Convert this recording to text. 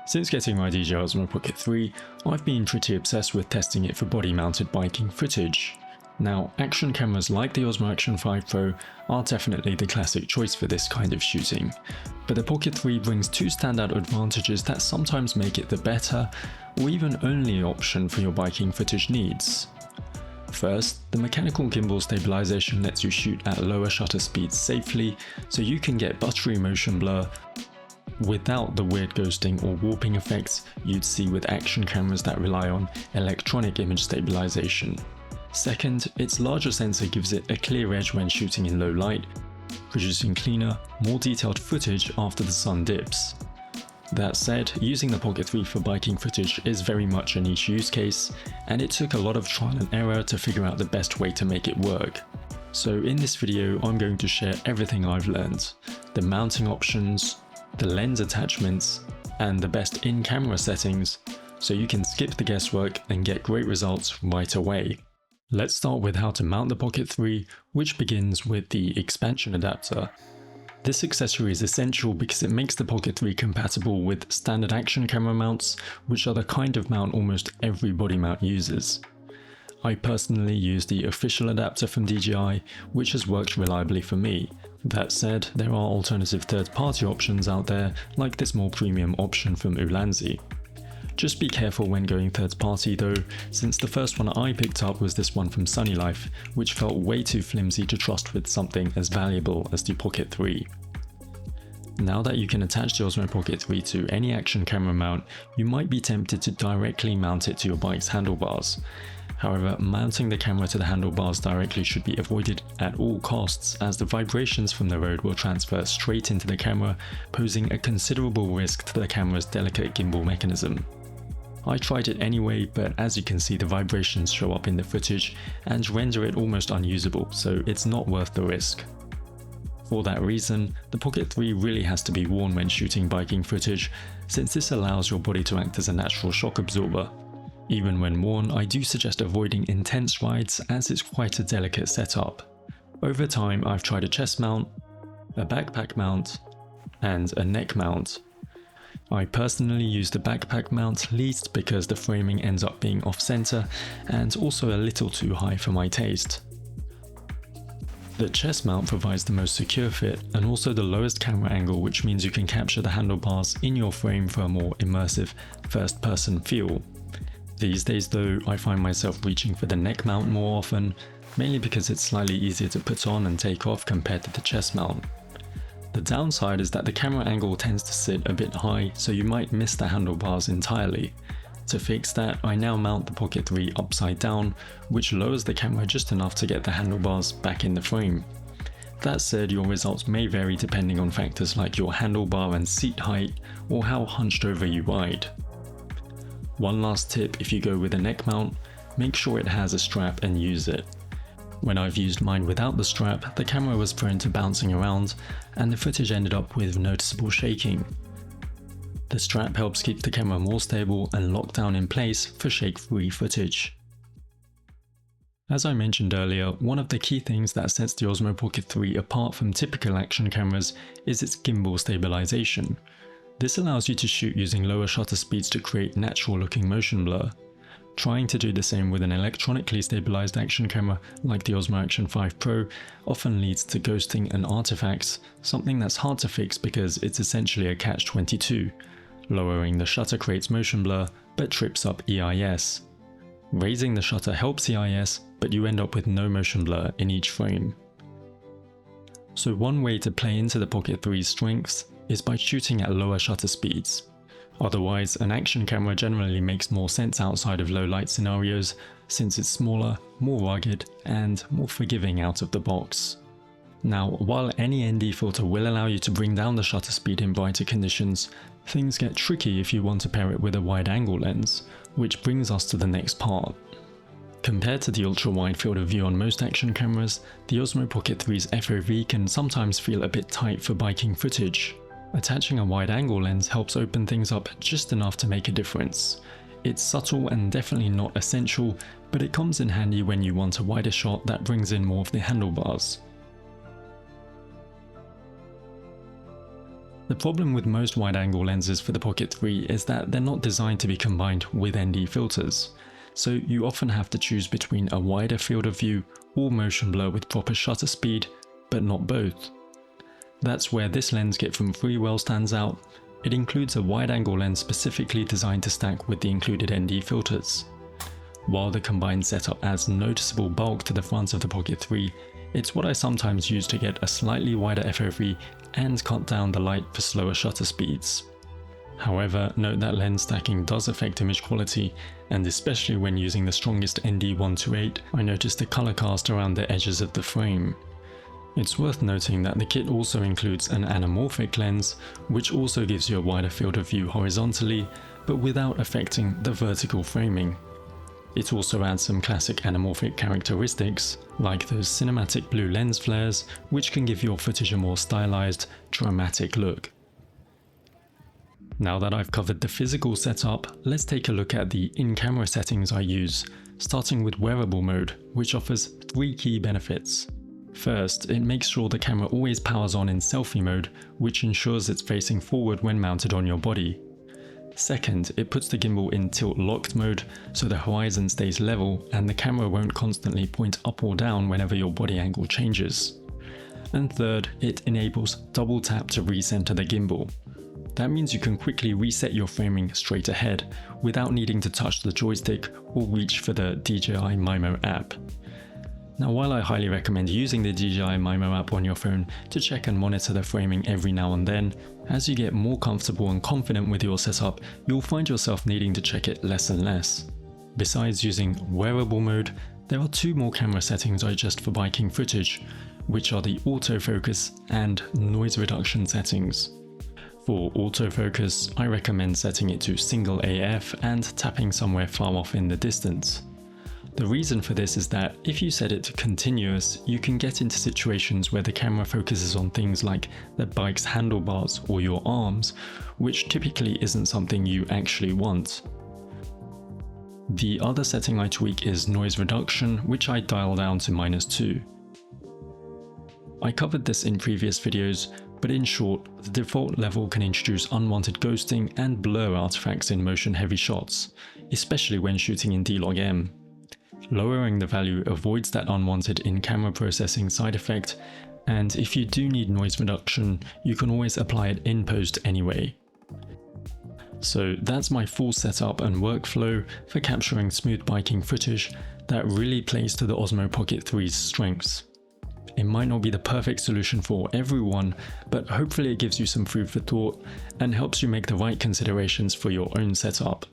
Since getting my DJI Osmo Pocket 3, I've been pretty obsessed with testing it for body-mounted biking footage. Now, action cameras like the Osmo Action 5 Pro are definitely the classic choice for this kind of shooting, but the Pocket 3 brings two standout advantages that sometimes make it the better, or even only option for your biking footage needs. First, the mechanical gimbal stabilization lets you shoot at lower shutter speeds safely, so you can get buttery motion blur without the weird ghosting or warping effects you'd see with action cameras that rely on electronic image stabilization. Second, its larger sensor gives it a clear edge when shooting in low light, producing cleaner, more detailed footage after the sun dips. That said, using the Pocket 3 for biking footage is very much a niche use case, and it took a lot of trial and error to figure out the best way to make it work. So in this video, I'm going to share everything I've learned, the mounting options, the lens attachments, and the best in-camera settings, so you can skip the guesswork and get great results right away. Let's start with how to mount the Pocket 3, which begins with the expansion adapter. This accessory is essential because it makes the Pocket 3 compatible with standard action camera mounts, which are the kind of mount almost every body mount uses. I personally use the official adapter from DJI, which has worked reliably for me. That said, there are alternative third-party options out there, like this more premium option from Ulanzi. Just be careful when going third-party though, since the first one I picked up was this one from Sunny Life, which felt way too flimsy to trust with something as valuable as the Pocket 3. Now that you can attach the Osmo Pocket 3 to any action camera mount, you might be tempted to directly mount it to your bike's handlebars. However, mounting the camera to the handlebars directly should be avoided at all costs, as the vibrations from the road will transfer straight into the camera, posing a considerable risk to the camera's delicate gimbal mechanism. I tried it anyway, but as you can see, the vibrations show up in the footage and render it almost unusable, so it's not worth the risk. For that reason, the Pocket 3 really has to be worn when shooting biking footage, since this allows your body to act as a natural shock absorber. Even when worn, I do suggest avoiding intense rides, as it's quite a delicate setup. Over time, I've tried a chest mount, a backpack mount, and a neck mount. I personally use the backpack mount least because the framing ends up being off-center and also a little too high for my taste. The chest mount provides the most secure fit and also the lowest camera angle, which means you can capture the handlebars in your frame for a more immersive first-person feel. These days though, I find myself reaching for the neck mount more often, mainly because it's slightly easier to put on and take off compared to the chest mount. The downside is that the camera angle tends to sit a bit high, so you might miss the handlebars entirely. To fix that, I now mount the Pocket 3 upside down, which lowers the camera just enough to get the handlebars back in the frame. That said, your results may vary depending on factors like your handlebar and seat height, or how hunched over you ride. One last tip: if you go with a neck mount, make sure it has a strap and use it. When I've used mine without the strap, the camera was prone to bouncing around, and the footage ended up with noticeable shaking. The strap helps keep the camera more stable and locked down in place for shake-free footage. As I mentioned earlier, one of the key things that sets the Osmo Pocket 3 apart from typical action cameras is its gimbal stabilization. This allows you to shoot using lower shutter speeds to create natural-looking motion blur. Trying to do the same with an electronically stabilized action camera like the Osmo Action 5 Pro often leads to ghosting and artifacts, something that's hard to fix because it's essentially a catch-22. Lowering the shutter creates motion blur, but trips up EIS. Raising the shutter helps EIS, but you end up with no motion blur in each frame. So one way to play into the Pocket 3's strengths is by shooting at lower shutter speeds. Otherwise, an action camera generally makes more sense outside of low light scenarios, since it's smaller, more rugged, and more forgiving out of the box. Now, while any ND filter will allow you to bring down the shutter speed in brighter conditions, things get tricky if you want to pair it with a wide angle lens, which brings us to the next part. Compared to the ultra-wide field of view on most action cameras, the Osmo Pocket 3's FOV can sometimes feel a bit tight for biking footage. Attaching a wide-angle lens helps open things up just enough to make a difference. It's subtle and definitely not essential, but it comes in handy when you want a wider shot that brings in more of the handlebars. The problem with most wide-angle lenses for the Pocket 3 is that they're not designed to be combined with ND filters, so you often have to choose between a wider field of view or motion blur with proper shutter speed, but not both. That's where this lens kit from Freewell stands out. It includes a wide-angle lens specifically designed to stack with the included ND filters. While the combined setup adds noticeable bulk to the front of the Pocket 3, it's what I sometimes use to get a slightly wider FOV and cut down the light for slower shutter speeds. However, note that lens stacking does affect image quality, and especially when using the strongest ND128, I noticed a color cast around the edges of the frame. It's worth noting that the kit also includes an anamorphic lens, which also gives you a wider field of view horizontally, but without affecting the vertical framing. It also adds some classic anamorphic characteristics, like those cinematic blue lens flares, which can give your footage a more stylized, dramatic look. Now that I've covered the physical setup, let's take a look at the in-camera settings I use, starting with Wearable Mode, which offers 3 key benefits. First, it makes sure the camera always powers on in selfie mode, which ensures it's facing forward when mounted on your body. Second, it puts the gimbal in tilt locked mode, so the horizon stays level and the camera won't constantly point up or down whenever your body angle changes. And third, it enables double tap to recenter the gimbal. That means you can quickly reset your framing straight ahead without needing to touch the joystick or reach for the DJI Mimo app. Now, while I highly recommend using the DJI Mimo app on your phone to check and monitor the framing every now and then, as you get more comfortable and confident with your setup, you'll find yourself needing to check it less and less. Besides using Wearable Mode, there are 2 more camera settings I adjust for biking footage, which are the autofocus and noise reduction settings. For autofocus, I recommend setting it to single AF and tapping somewhere far off in the distance. The reason for this is that if you set it to continuous, you can get into situations where the camera focuses on things like the bike's handlebars or your arms, which typically isn't something you actually want. The other setting I tweak is noise reduction, which I dial down to -2. I covered this in previous videos, but in short, the default level can introduce unwanted ghosting and blur artifacts in motion-heavy shots, especially when shooting in D-Log-M. Lowering the value avoids that unwanted in-camera processing side effect, and if you do need noise reduction, you can always apply it in post anyway. So that's my full setup and workflow for capturing smooth biking footage that really plays to the Osmo Pocket 3's strengths. It might not be the perfect solution for everyone, but hopefully it gives you some food for thought and helps you make the right considerations for your own setup.